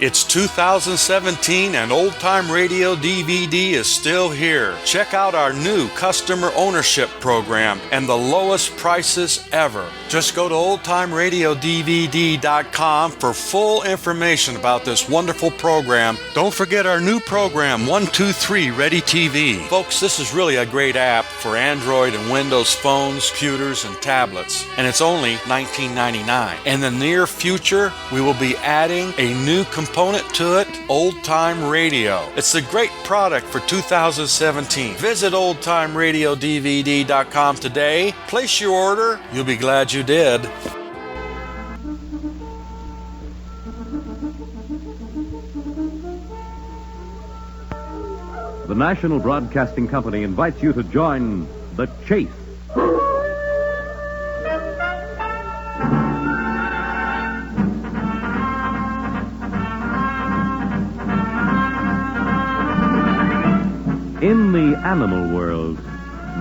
It's 2017 and Old Time Radio DVD is still here. Check out our new customer ownership program and the lowest prices ever. Just go to oldtimeradiodvd.com for full information about this wonderful program. Don't forget our new program, 123 Ready TV. Folks, this is really a great app for Android and Windows phones, computers, and tablets, and it's only $19.99. In the near future, we will be adding a new component to it, Old Time Radio. It's a great product for 2017. Visit oldtimeradiodvd.com today. Place your order. You'll be glad you did. The National Broadcasting Company invites you to join The Chase. In the animal world,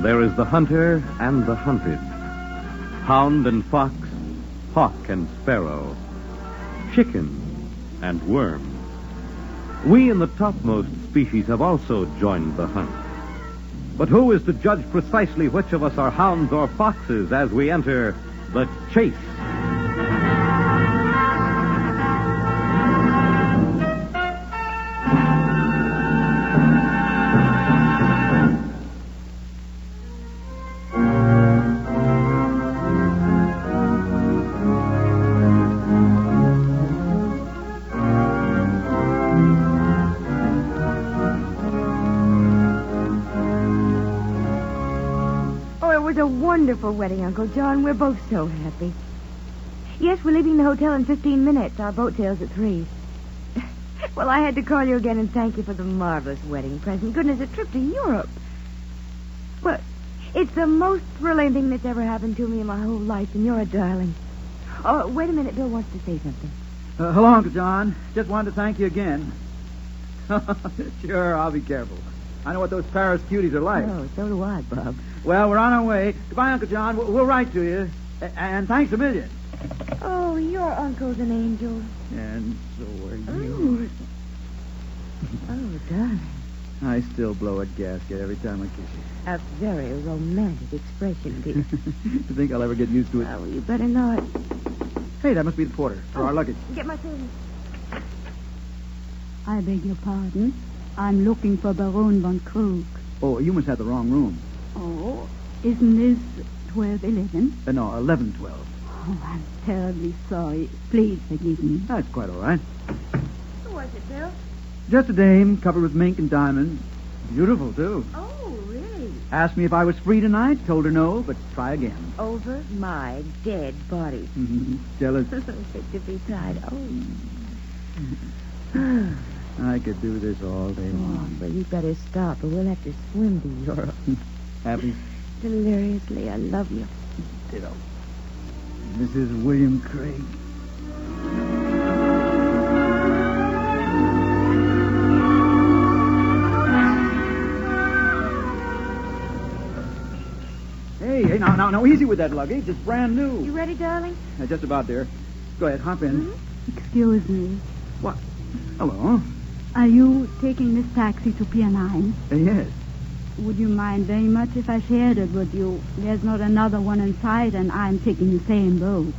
there is the hunter and the hunted, hound and fox, hawk and sparrow, chicken and worm. We in the topmost species have also joined the hunt. But who is to judge precisely which of us are hounds or foxes as we enter the chase? Wonderful wedding, Uncle John. We're both so happy. Yes, we're leaving the hotel in 15 minutes. Our boat sails at 3. Well, I had to call you again and thank you for the marvelous wedding present. Goodness, a trip to Europe. Well, it's the most thrilling thing that's ever happened to me in my whole life, and you're a darling. Oh, wait a minute. Bill wants to say something. Hello, Uncle John. Just wanted to thank you again. Sure, I'll be careful. I know what those Paris cuties are like. Oh, so do I, Bob. Well, we're on our way. Goodbye, Uncle John. We'll write to you. And thanks a million. Oh, your uncle's an angel. And so are you. Oh, darling. I still blow a gasket every time I kiss you. A very romantic expression, dear. You think I'll ever get used to it? Oh, you better not. Hey, that must be the porter for our luggage. Get my things. I beg your pardon. I'm looking for Baron von Krug. Oh, you must have the wrong room. Oh, isn't this 1211? No, 1112. Oh, I'm terribly sorry. Please forgive me. That's quite all right. Who was it, Bill? Just a dame covered with mink and diamonds. Beautiful, too. Oh, really? Asked me if I was free tonight. Told her no, but try again. Over my dead body. Jealous? Fit to be tied. Oh. I could do this all day long. But you better stop, or we'll have to swim to Europe. Happy? Deliriously, I love you. Ditto. Mrs. William Craig. Hey, now, easy with that luggage. It's brand new. You ready, darling? Just about there. Go ahead, hop in. Mm-hmm. Excuse me. What? Hello? Are you taking this taxi to Pier 9? Yes. Would you mind very much if I shared it with you? There's not another one in sight, and I'm taking the same boat.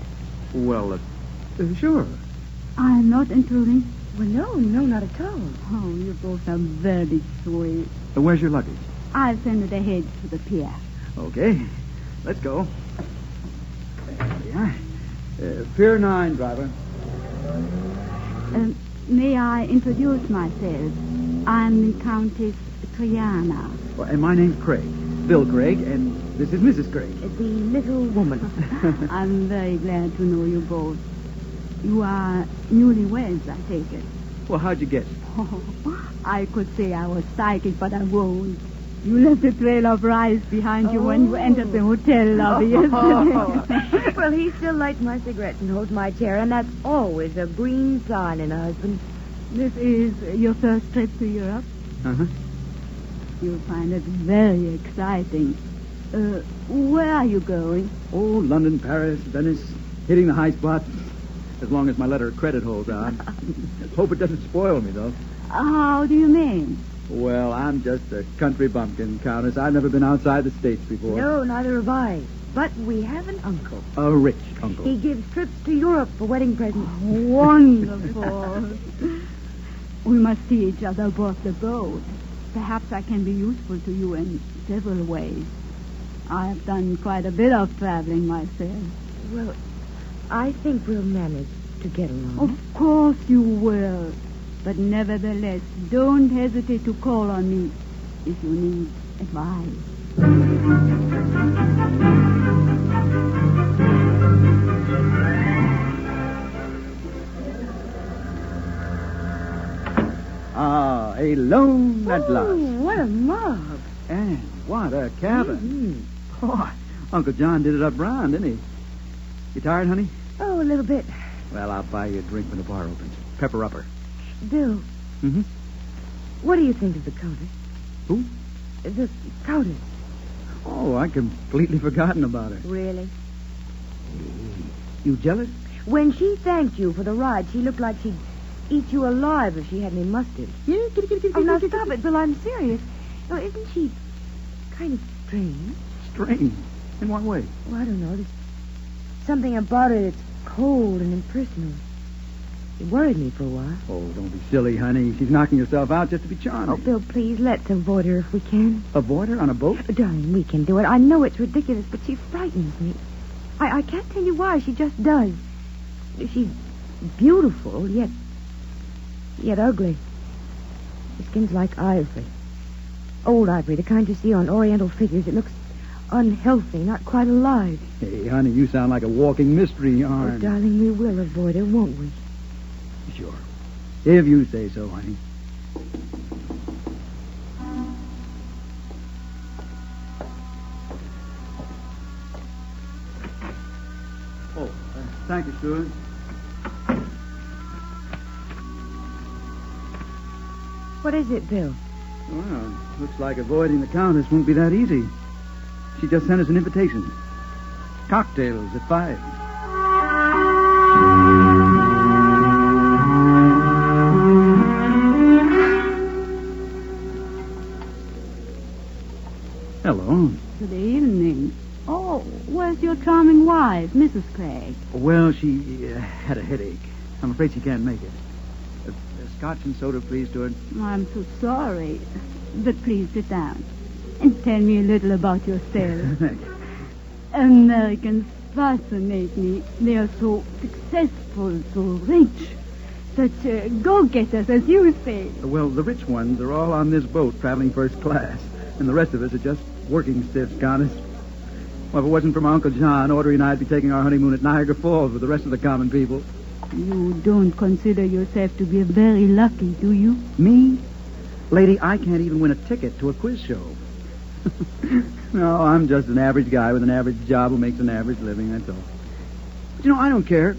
Well, sure. I'm not intruding. Well, no, not at all. Oh, you both are very sweet. Where's your luggage? I'll send it ahead to the pier. Okay. Let's go. There we are. Pier 9, driver. May I introduce myself? I'm the Countess Triana. Well, and my name's Craig. Bill Craig, and this is Mrs. Craig. The little woman. I'm very glad to know you both. You are newlyweds, I take it. Well, how'd you guess? Oh, I could say I was psychic, but I won't. You left a trail of rice behind you when you entered the hotel lobby yesterday. Well, he still lights my cigarettes and holds my chair, and that's always a green sign in a husband. This is your first trip to Europe? Uh-huh. You'll find it very exciting. Where are you going? Oh, London, Paris, Venice, hitting the high spots. As long as my letter of credit holds out. Hope it doesn't spoil me, though. How do you mean? Well, I'm just a country bumpkin, Countess. I've never been outside the States before. No, neither have I. But we have an uncle. A rich uncle. He gives trips to Europe for wedding presents. Wonderful. We must see each other aboard the boat. Perhaps I can be useful to you in several ways. I have done quite a bit of traveling myself. Well, I think we'll manage to get along. Of course you will. But nevertheless, don't hesitate to call on me if you need advice. Ah, alone at last. What a mob. And what a cabin. Mm-hmm. Boy, Uncle John did it up brown, didn't he? You tired, honey? Oh, a little bit. Well, I'll buy you a drink when the bar opens. Pepper upper. Bill, Mm-hmm. what do you think of the Countess? Who? The Countess. Oh, I'd completely forgotten about her. Really? You jealous? When she thanked you for the ride, she looked like she'd eat you alive if she had any mustard. Oh, now stop it, Bill. I'm serious. Oh, isn't she kind of strange? Strange. In what way? Well, I don't know. There's something about her that's cold and impersonal. It worried me for a while. Oh, don't be silly, honey. She's knocking herself out just to be charming. Oh, Bill, please, let's avoid her if we can. Avoid her on a boat? Darling, we can do it. I know it's ridiculous, but she frightens me. I can't tell you why. She just does. She's beautiful, yet ugly. Her skin's like ivory. Old ivory, the kind you see on Oriental figures. It looks unhealthy, not quite alive. Hey, honey, you sound like a walking mystery yarn. Oh, darling, we will avoid her, won't we? Sure. If you say so, honey. Oh, thank you, Stuart. What is it, Bill? Well, looks like avoiding the Countess won't be that easy. She just sent us an invitation. Cocktails at 5. Hello. Good evening. Oh, where's your charming wife, Mrs. Craig? Well, she had a headache. I'm afraid she can't make it. Scotch and soda, please, Stuart. I'm so sorry. But please sit down and tell me a little about yourself. Thanks. Americans fascinate me. They are so successful, so rich. Such go-getters, as you say. Well, the rich ones are all on this boat traveling first class, and the rest of us are just working stiffs, Countess. Well, if it wasn't for my Uncle John, Audrey and I'd be taking our honeymoon at Niagara Falls with the rest of the common people. You don't consider yourself to be very lucky, do you? Me? Lady, I can't even win a ticket to a quiz show. No, I'm just an average guy with an average job who makes an average living, that's all. But, you know, I don't care.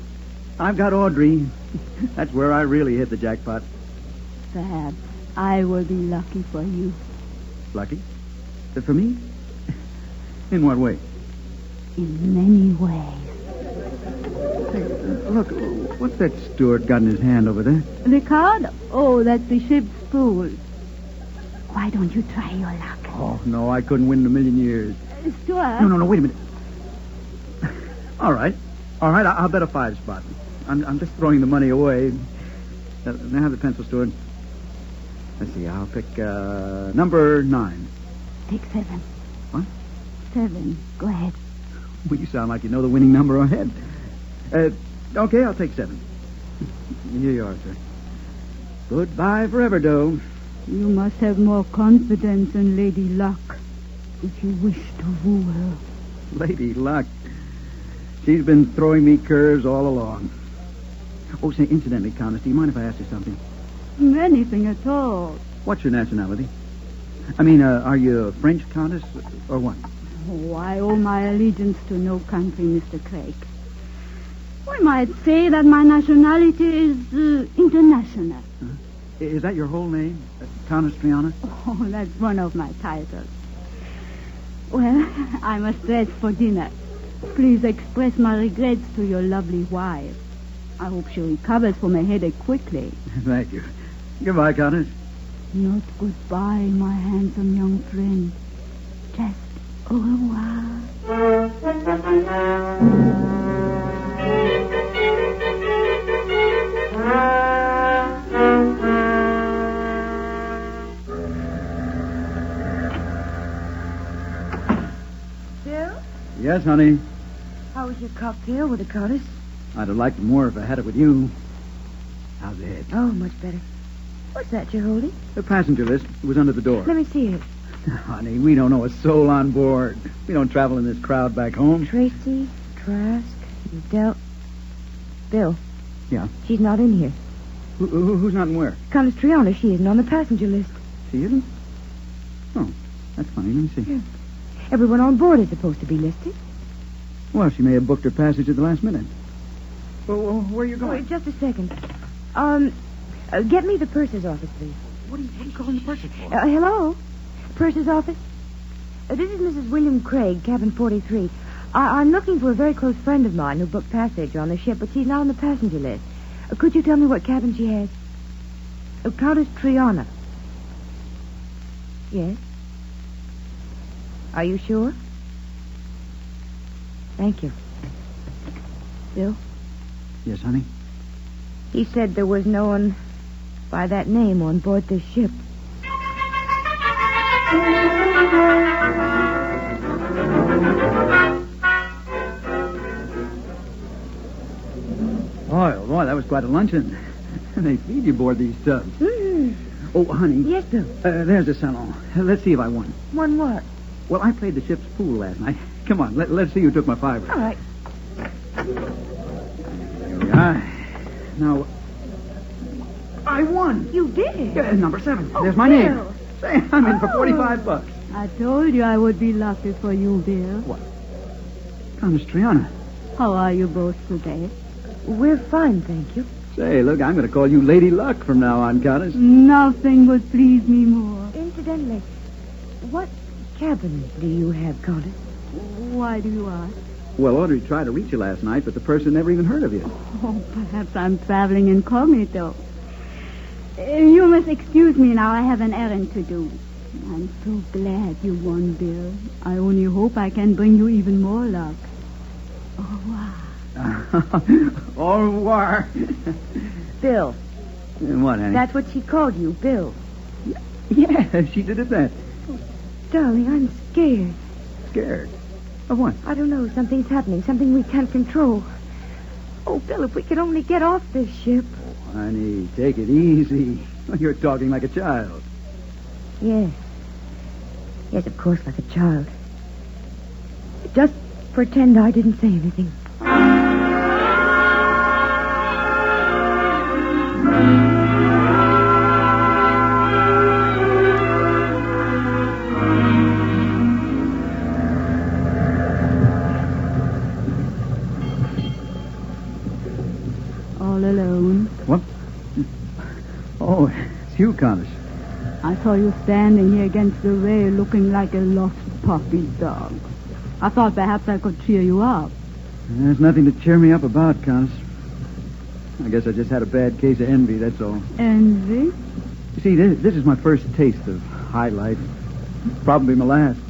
I've got Audrey. That's where I really hit the jackpot. Perhaps I will be lucky for you. Lucky? For me? In what way? In many ways. Look, what's that Stuart got in his hand over there? The card? Oh, that's the ship's pool. Why don't you try your luck? Oh, no, I couldn't win in a million years. Stuart? No, wait a minute. All right, I'll bet a 5 spot. I'm just throwing the money away. Now have the pencil, Stuart. Let's see, I'll pick number 9. Take 7. What? 7. Go ahead. Well, you sound like you know the winning number ahead. Okay, I'll take 7. Here you are, sir. Goodbye forever, Doe. You must have more confidence in Lady Luck if you wish to woo her. Lady Luck. She's been throwing me curves all along. Oh, say, incidentally, Countess, do you mind if I ask you something? Anything at all. What's your nationality? I mean, are you a French Countess or what? Oh, I owe my allegiance to no country, Mr. Craig. We might say that my nationality is international. Huh? Is that your whole name, Countess Triana? Oh, that's one of my titles. Well, I must dress for dinner. Please express my regrets to your lovely wife. I hope she recovers from her headache quickly. Thank you. Goodbye, Countess. Not goodbye, my handsome young friend. Just au revoir. Bill, Yes, honey. how was your cocktail with the Countess? I'd have liked it more if I had it with you. How's it? Oh, much better. What's that you're holding? The passenger list was under the door. Let me see it. Honey, we don't know a soul on board. We don't travel in this crowd back home. Tracy, Trask, Del... Bill. Yeah? She's not in here. Who's not and where? Countess Triana, she isn't on the passenger list. She isn't? Oh, that's funny. Let me see. Yeah. Everyone on board is supposed to be listed. Well, she may have booked her passage at the last minute. Well, where are you going? Wait, just a second. Get me the purser's office, please. What are you calling the purser for? Hello? Purser's office? This is Mrs. William Craig, cabin 43. I'm looking for a very close friend of mine who booked passage on the ship, but she's not on the passenger list. Could you tell me what cabin she has? Countess Triana. Yes? Are you sure? Thank you. Bill? Yes, honey? He said there was no one by that name on board this ship. Boy, that was quite a luncheon. They feed you aboard these tubs. Mm. Oh, honey. Yes, Bill. There's the salon. Let's see if I won. Won what? Well, I played the ship's pool last night. Come on, let's see who took my $5. All right. Here we are. Now, I won. You did? Yeah, number 7. Oh, There's my Bill. name. Say, I'm in for $45. I told you I would be lucky for you, Bill. What? Countess Triana. How are you both today? We're fine, thank you. Say, look, I'm going to call you Lady Luck from now on, Countess. Nothing would please me more. Incidentally, what cabin do you have, Countess? Why do you ask? Well, Audrey tried to reach you last night, but the person never even heard of you. Oh, perhaps I'm traveling incognito. You must excuse me now. I have an errand to do. I'm so glad you won, Bill. I only hope I can bring you even more luck. Au revoir. Au revoir. Bill. What, honey? That's what she called you, Bill. Yeah, she did it that. Darling, I'm scared. Scared? Of what? I don't know. Something's happening. Something we can't control. Oh, Bill, if we could only get off this ship. Honey, take it easy. You're talking like a child. Yes. Yes, of course, like a child. Just pretend I didn't say anything. All alone. What? Oh, it's you, Countess. I saw you standing here against the rail looking like a lost puppy dog. I thought perhaps I could cheer you up. There's nothing to cheer me up about, Countess. I guess I just had a bad case of envy, that's all. Envy? You see, this is my first taste of high life. Probably my last.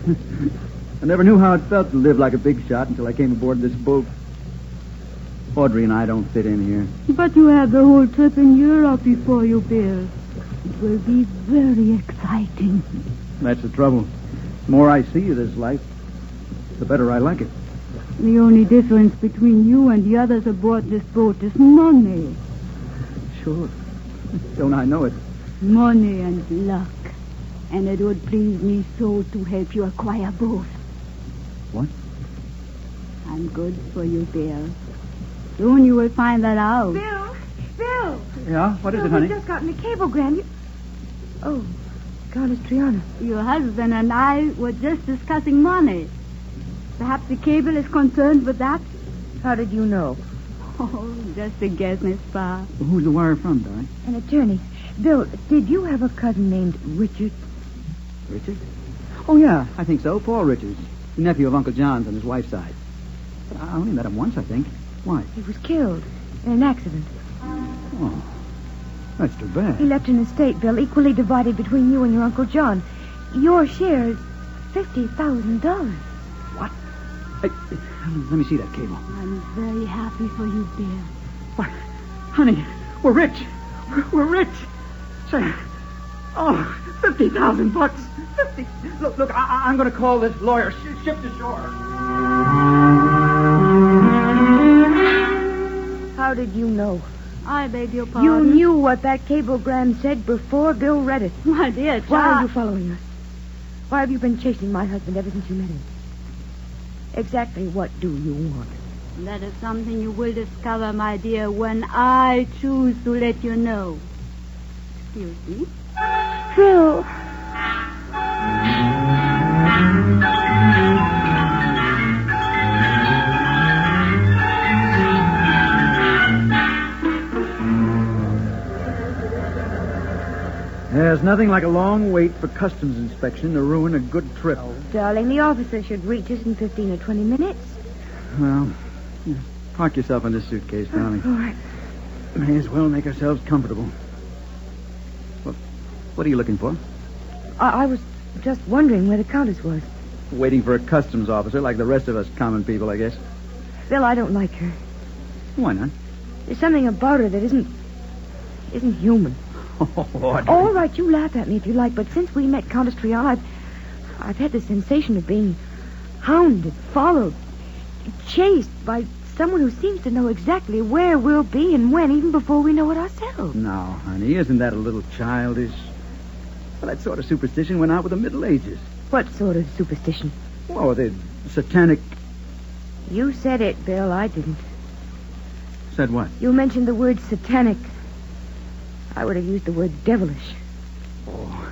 I never knew how it felt to live like a big shot until I came aboard this boat. Audrey and I don't fit in here. But you have the whole trip in Europe before you, Bill. It will be very exciting. That's the trouble. The more I see of this life, the better I like it. The only difference between you and the others aboard this boat is money. Sure. Don't I know it? Money and luck. And it would please me so to help you acquire both. What? I'm good for you, Bill. Soon you will find that out. Bill! Bill! Yeah? What is Bill, it, honey? We've just gotten a cablegram. Oh, Countess Triana. Your husband and I were just discussing money. Perhaps the cable is concerned with that? How did you know? Oh, just a guess, Miss Farr. Well, who's the wire from, Di? An attorney. Bill, did you have a cousin named Richard? Richard? Oh, yeah, I think so. Paul Richards. The nephew of Uncle John's on his wife's side. But I only met him once, I think. Why? He was killed. in an accident. Oh, that's too bad. He left an estate, Bill, equally divided between you and your Uncle John. Your share is $50,000. What? Hey, let me see that cable. I'm very happy for you, Bill. What? Honey, we're rich. We're rich. Say, oh, $50,000. 50. Look, I'm going to call this lawyer. Ship to shore. How did you know? I beg your pardon. You knew what that cablegram said before Bill read it. My dear child. Why are you following us? Why have you been chasing my husband ever since you met him? Exactly what do you want? That is something you will discover, my dear, when I choose to let you know. Excuse me. Bill. There's nothing like a long wait for customs inspection to ruin a good trip. Oh, darling, the officer should reach us in 15 or 20 minutes. Well, park yourself in this suitcase, darling. All right. May as well make ourselves comfortable. What are you looking for? I was just wondering where the Countess was. Waiting for a customs officer like the rest of us common people, I guess. Bill, I don't like her. Why not? There's something about her that isn't human. Audrey. All right, you laugh at me if you like, but since we met Countess Triana, I've had the sensation of being hounded, followed, chased by someone who seems to know exactly where we'll be and when, even before we know it ourselves. No, honey, isn't that a little childish? Well, that sort of superstition went out with the Middle Ages. What sort of superstition? Oh, the satanic... You said it, Bill. I didn't. Said what? You mentioned the word satanic. I would have used the word devilish. Oh,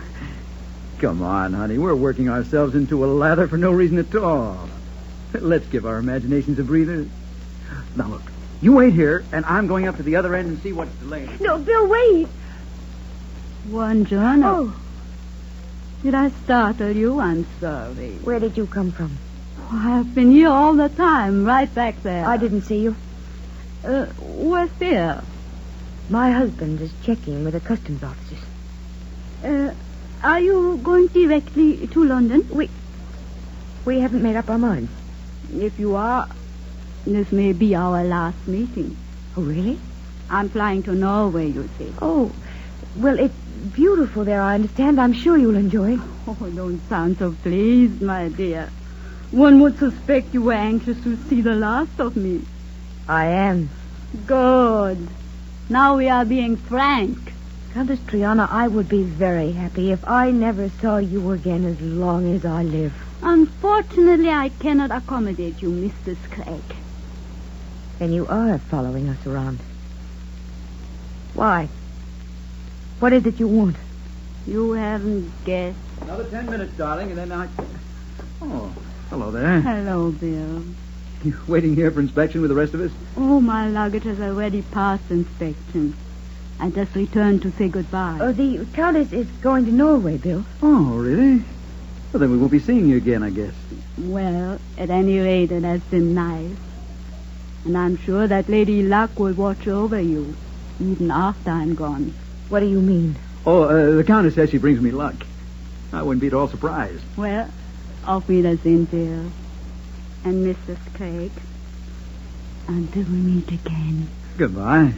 come on, honey. We're working ourselves into a lather for no reason at all. Let's give our imaginations a breather. Now, look. You wait here, and I'm going up to the other end and see what's delaying. No, Bill, wait. Buongiorno. Oh, Did I startle you? I'm sorry. where did you come from? I've been here all the time, right back there. I didn't see you. Where's Bill? My husband is checking with the customs officers. Are you going directly to London? We haven't made up our minds. If you are, this may be our last meeting. Oh, really? I'm flying to Norway, you see. Oh, well, it's beautiful there, I understand. I'm sure you'll enjoy. Oh, don't sound so pleased, my dear. One would suspect you were anxious to see the last of me. I am. Good. Now we are being frank. Countess Triana, I would be very happy if I never saw you again as long as I live. Unfortunately, I cannot accommodate you, Mrs. Craig. Then you are following us around. Why? What is it you want? You haven't guessed. Another 10 minutes, darling, and then I... Oh, hello there. Hello, Bill. You waiting here for inspection with the rest of us? Oh, my luggage has already passed inspection. I just returned to say goodbye. The Countess is going to Norway, Bill. Oh, really? Well, then we won't be seeing you again, I guess. Well, at any rate, it has been nice. And I'm sure that Lady Luck will watch over you, even after I'm gone. What do you mean? Oh, the Countess says she brings me luck. I wouldn't be at all surprised. Well, auf Wiedersehen, Bill. And Mrs. Craig. Until we meet again. Goodbye.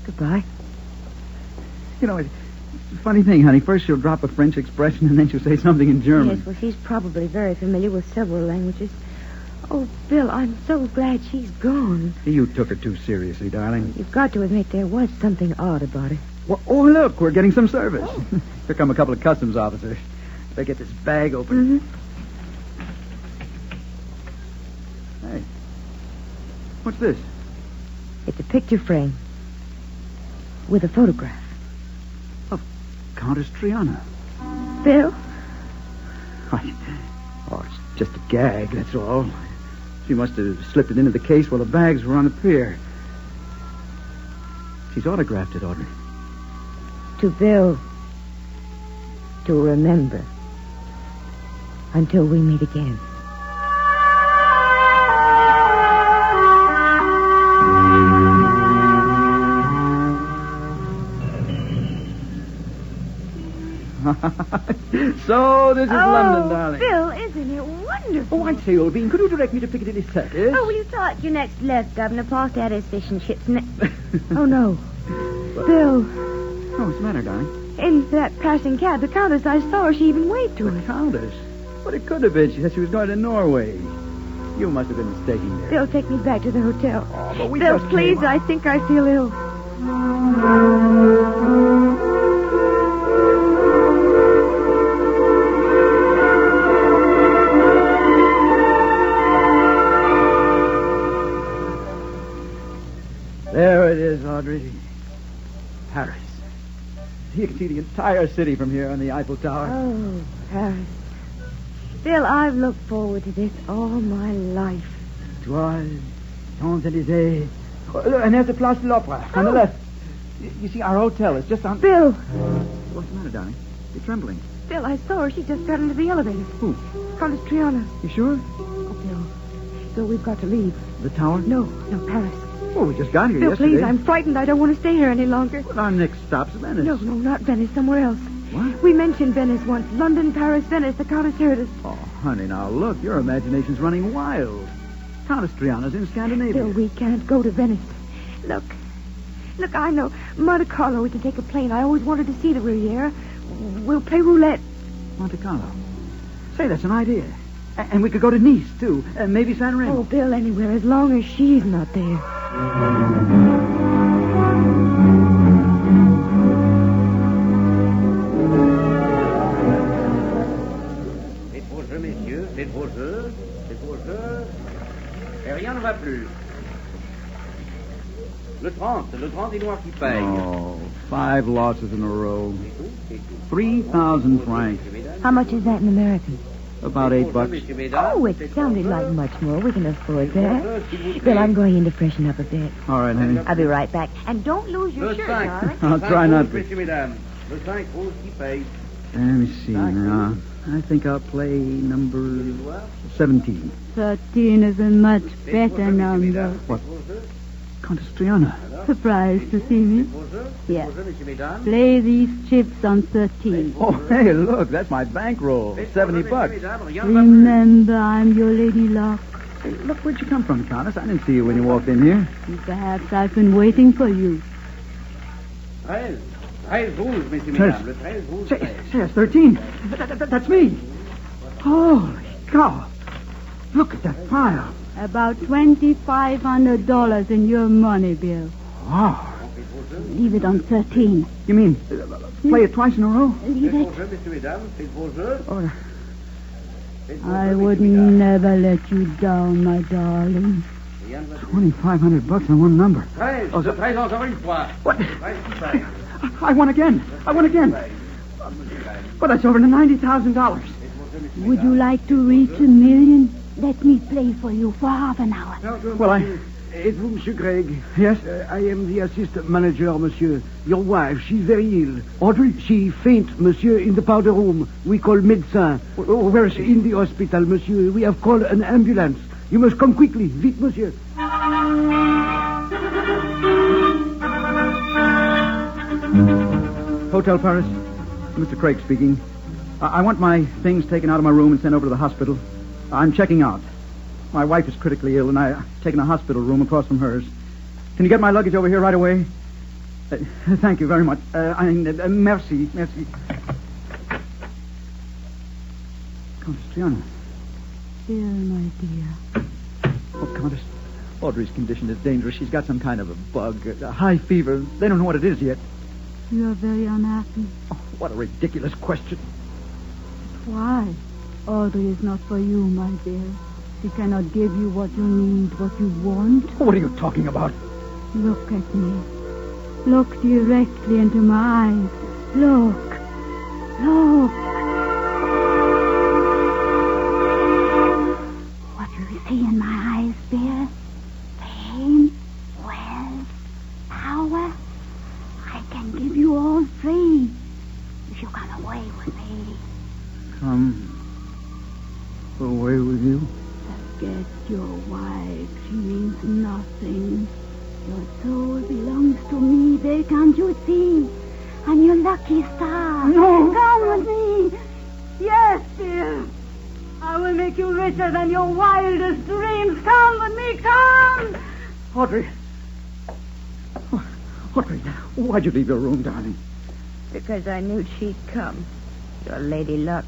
Goodbye. You know, it's a funny thing, honey. First she'll drop a French expression, and then she'll say something in German. Yes, well, she's probably very familiar with several languages. Oh, Bill, I'm so glad she's gone. You took her too seriously, darling. You've got to admit there was something odd about her. Well, oh, look, we're getting some service. Here come a couple of customs officers. They get this bag open. Mm-hmm. Hey, what's this? It's a picture frame with a photograph. Of Countess Triana. Bill? Oh, it's just a gag, that's all. She must have slipped it into the case while the bags were on the pier. She's autographed it, Audrey. To Bill. To remember. Until we meet again. So this is London, darling. Bill, isn't it wonderful? Oh, I say, old bean, could you direct me to Piccadilly Circus? Oh, well, you thought your next left, Governor. Past that is fish and chips. Oh, no. Bill, Oh, what's the matter, darling? in that passing cab, the Countess, I saw her. She even waved to The us. Countess? But it could have been. She said she was going to Norway. You must have been mistaken there. Bill, take me back to the hotel. Oh, but we Bill, just please, came- I think I feel ill. There it is, Audrey. Paris. You can see the entire city from here on the Eiffel Tower. Oh, Paris. Bill, I've looked forward to this all my life. Toile, Champs-Élysées. Oh, look, and there's the Place de l'Opera on the left. You see, our hotel is just on... Bill, What's the matter, darling? You're trembling. Bill, I saw her. She just got into the elevator. Who? Countess Triana. You sure? Oh, Bill. Bill, we've got to leave. The tower? No, Paris. Oh, we just got here Bill, yesterday. please, I'm frightened. I don't want to stay here any longer. Well, our next stop's Venice. No, not Venice. Somewhere else. What? We mentioned Venice once. London, Paris, Venice. The Countess heard us. Oh, honey, now look. Your imagination's running wild. Countess Triana's in Scandinavia. Bill, we can't go to Venice. Look, I know. Monte Carlo, we can take a plane. I always wanted to see the Riviera. We'll play roulette. Monte Carlo. Say, that's an idea. And we could go to Nice, too. And maybe San Remo. Oh, Bill, anywhere, as long as she's not there. Faites vos jeux, messieurs, faites vos jeux, et rien ne va plus. Le 30 est noir qui paye. Oh, 5 losses in a row. 3,000 francs. How much is that in American? About $8. Oh, it sounded like much more. We can afford that. Bill, I'm going in to freshen up a bit. All right, honey. I'll be right back. And don't lose your Le shirt, 5. darling. I'll try not to. Messieurs, mesdames. Le 5 rouge qui paye. Let me see now. I think I'll play number 17. 13 is a much better number. What? Countess Triana. Surprised to see me? Yes. Play these chips on 13. Oh, hey, look, that's my bankroll. $70. Remember, I'm your lady luck. Hey, look, where'd you come from, Countess? I didn't see you when you walked in here. Perhaps I've been waiting for you. 13 rouge, messieurs, 13. mesdames. Le 13 rouge Say, paye. that's 13. That's me. Holy cow. Look at that pile. About $2,500 in your money, Bill. Wow. Leave it on 13. You mean play it twice in a row? Leave Faites it. vos jeux, messieurs, mesdames, faites vos jeux. Oh, Faites vos I jeux, would messieurs, mesdames. never let you down, my darling. Rien ne va plus. $2,500 on one number. 13, Oh, le 13 encore une fois. What? Le 13 qui paye. I won again. But that's over to $90,000. Would you like to reach $1 million? Let me play for you for half an hour. Well, It's vous, Monsieur Craig. Yes? I am the assistant manager, Monsieur. Your wife, she's very ill. Audrey? She faint, Monsieur, in the powder room. We call médecin. Where is she? In the hospital, Monsieur. We have called an ambulance. You must come quickly. Vite, Monsieur. Hotel Paris. Mr. Craig speaking. I want my things taken out of my room and sent over to the hospital. I'm checking out. My wife is critically ill, and I've taken a hospital room across from hers. Can you get my luggage over here right away? Thank you very much. Merci. Countess Triana. Bill, my dear. Oh, Countess. Audrey's condition is dangerous. She's got some kind of a bug, a high fever. They don't know what it is yet. You are very unhappy. Oh, what a ridiculous question. Why? Audrey is not for you, my dear. She cannot give you what you need, what you want. What are you talking about? Look at me. Look directly into my eyes. Look. What do you see in my eyes, Bill? Fame, wealth, power. I can give you all three if you come away with me. Come away with you? Forget your wife. She means nothing. Your soul belongs to me, Bill, can't you see? And your lucky star. No. Come with me. Yes, dear. I will make you richer than your wildest dreams. Come with me, come. Audrey. Audrey, why'd you leave your room, darling? Because I knew she'd come. Your Lady Luck.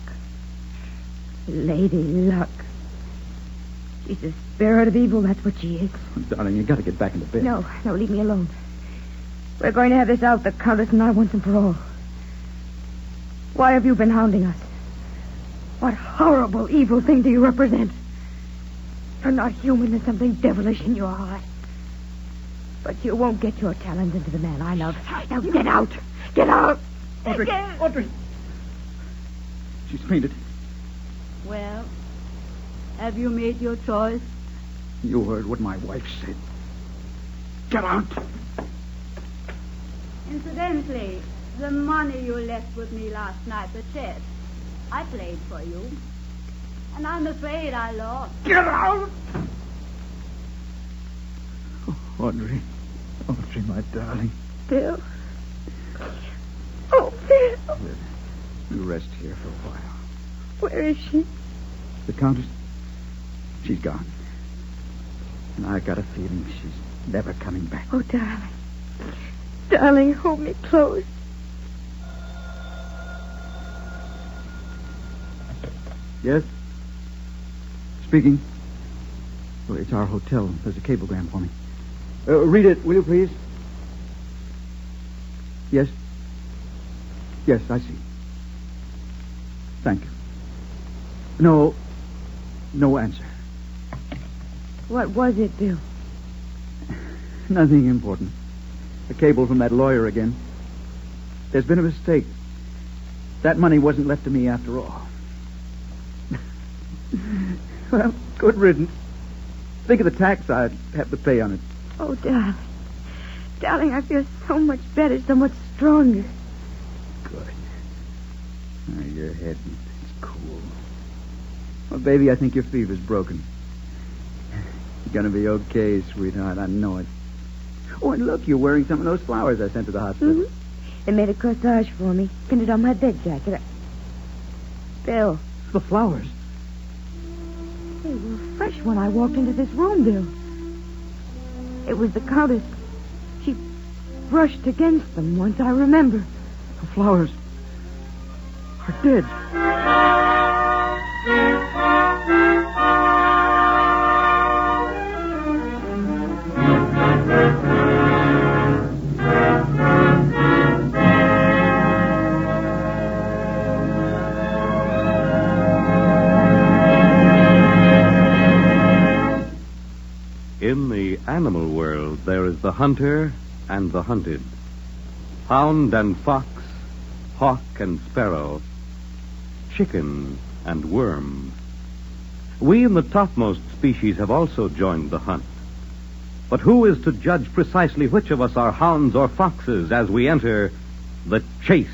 Lady Luck. She's a spirit of evil, that's what she is. Oh, darling, you got to get back into bed. No, leave me alone. We're going to have this out, the Countess and I, once and for all. Why have you been hounding us? What horrible, evil thing do you represent? You're not human. There's something devilish in your heart. But you won't get your talons into the man I love. Now get out. Get out. Audrey. Audrey. She's fainted. Well, have you made your choice? You heard what my wife said. Get out. Incidentally, the money you left with me last night, the chest, I played for you. And I'm afraid I lost. Get out! Oh, Audrey. Audrey, my darling. Bill. Oh, Bill. You rest here for a while. Where is she? The Countess? She's gone. And I got a feeling she's never coming back. Oh, darling. Darling, hold me close. Yes? Speaking. Well, it's our hotel. There's a cablegram for me. Read it, will you, please? Yes? Yes, I see. Thank you. No answer. What was it, Bill? Nothing important. A cable from that lawyer again. There's been a mistake. That money wasn't left to me after all. Well, good riddance. Think of the tax I'd have to pay on it. Oh, darling. Darling, I feel so much better, so much stronger. Good. Oh, your head is cool. Well, baby, I think your fever's broken. You're going to be okay, sweetheart. I know it. Oh, and look, you're wearing some of those flowers I sent to the hospital. Mm-hmm. They made a corsage for me. Pinned it on my bed jacket. Bill. The flowers? They were fresh when I walked into this room, Bill. It was the Countess. She brushed against them once, I remember. The flowers are dead. In the animal world, there is the hunter and the hunted, hound and fox, hawk and sparrow, chicken and worm. We in the topmost species have also joined the hunt. But who is to judge precisely which of us are hounds or foxes as we enter the chase?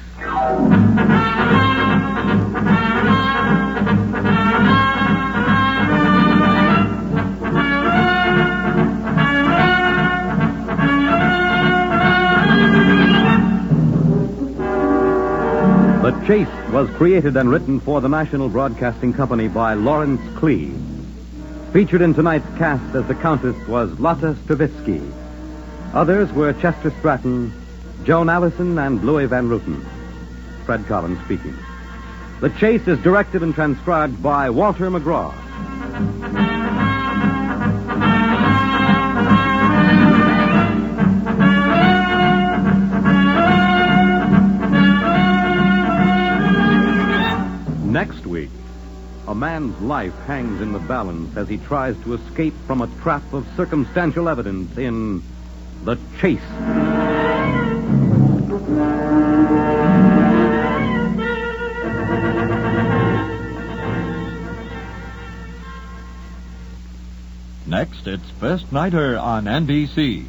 The Chase was created and written for the National Broadcasting Company by Lawrence Klee. Featured in tonight's cast as the Countess was Lotta Stravitsky. Others were Chester Stratton, Joan Allison, and Louis Van Ruten. Fred Collins speaking. The Chase is directed and transcribed by Walter McGraw. Next week, a man's life hangs in the balance as he tries to escape from a trap of circumstantial evidence in The Chase. Next, it's First Nighter on NBC.